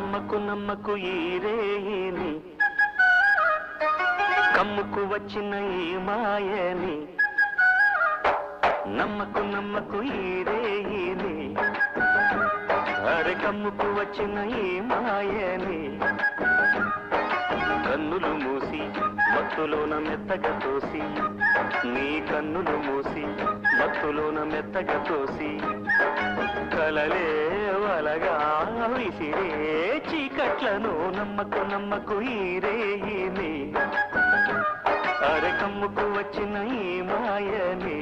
నమ్మకు నమ్మకు ఈ రేయిని కమ్ముకు వచ్చిన ఈ మాయని నమ్మకు నమ్మకు ఈ రేయిని అరే కమ్ముకు వచ్చిన ఈ మాయని కన్నులు మూసి మత్తులోన మెత్తగా తోసి నీ కన్నులు మూసి మత్తులోన మెత్తగా తోసి కలలే వలగా విసిరే చీకట్లను నమ్మకు నమ్మకు ఈ రేయిని అరే కమ్ముకు వచ్చిన ఈ మాయని